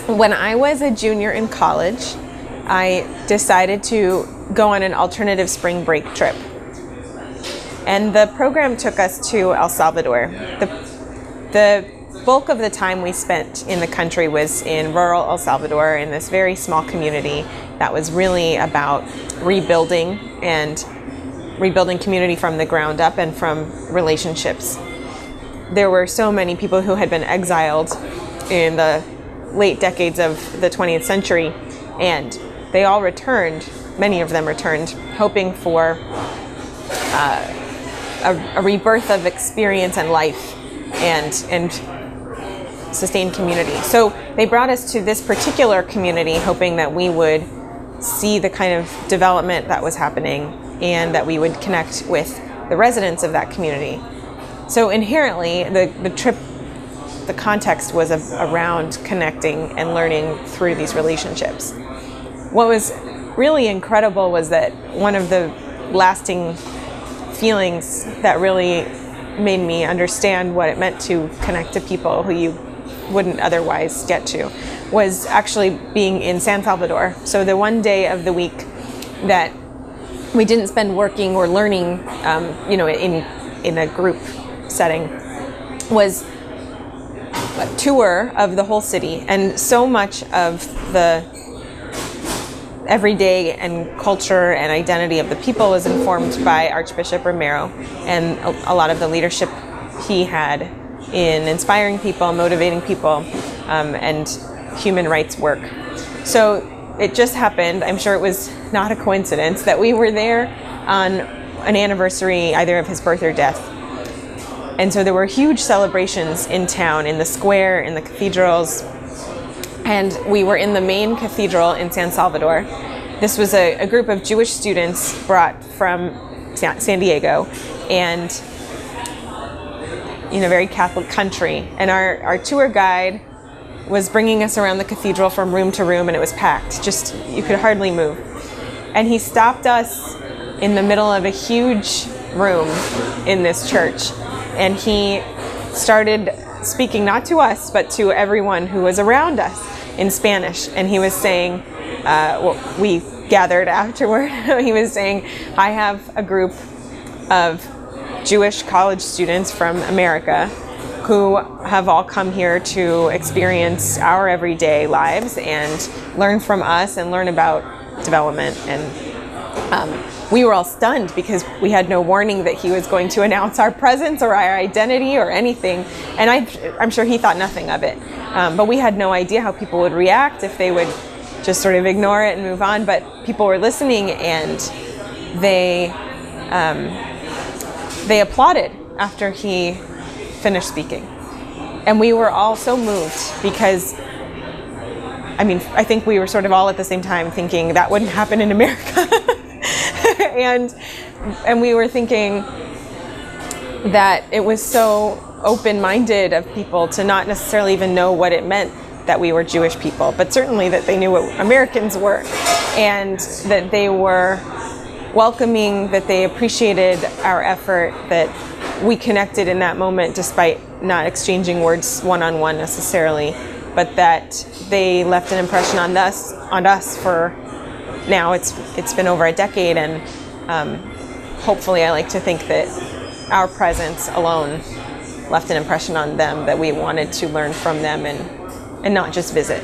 When I was a junior in college, I decided to go on an alternative spring break trip. And the program took us to El Salvador. The bulk of the time we spent in the country was in rural El Salvador, in this very small community that was really about rebuilding community from the ground up and from relationships. There were so many people who had been exiled in the late decades of the 20th century, and they all returned, many of them returned, hoping for a rebirth of experience and life and sustained community. So they brought us to this particular community hoping that we would see the kind of development that was happening and that we would connect with the residents of that community. So inherently, the trip, the context was around connecting and learning through these relationships. What was really incredible was that one of the lasting feelings that really made me understand what it meant to connect to people who you wouldn't otherwise get to was actually being in San Salvador. So the one day of the week that we didn't spend working or learning, in a group setting, was a tour of the whole city, and so much of the everyday and culture and identity of the people was informed by Archbishop Romero and a lot of the leadership he had in inspiring people, motivating people, and human rights work. So it just happened, I'm sure it was not a coincidence, that we were there on an anniversary either of his birth or death. And so there were huge celebrations in town, in the square, in the cathedrals, and we were in the main cathedral in San Salvador. This was a group of Jewish students brought from San Diego, and in a very Catholic country. And our tour guide was bringing us around the cathedral from room to room, and it was packed. Just, you could hardly move. And he stopped us in the middle of a huge room in this church, and he started speaking not to us, but to everyone who was around us in Spanish. And he was saying, we gathered afterward, he was saying, I have a group of Jewish college students from America who have all come here to experience our everyday lives and learn from us and learn about development. And we were all stunned because we had no warning that he was going to announce our presence or our identity or anything. And I'm sure he thought nothing of it. But we had no idea how people would react, if they would just sort of ignore it and move on. But people were listening, and they applauded after he finished speaking. And we were all so moved because, I think we were sort of all at the same time thinking that wouldn't happen in America. and we were thinking that it was so open-minded of people to not necessarily even know what it meant that we were Jewish people, but certainly that they knew what Americans were, and that they were welcoming, that they appreciated our effort, that we connected in that moment despite not exchanging words one-on-one necessarily, but that they left an impression on us for now it's been over a decade, and hopefully I like to think that our presence alone left an impression on them, that we wanted to learn from them and not just visit.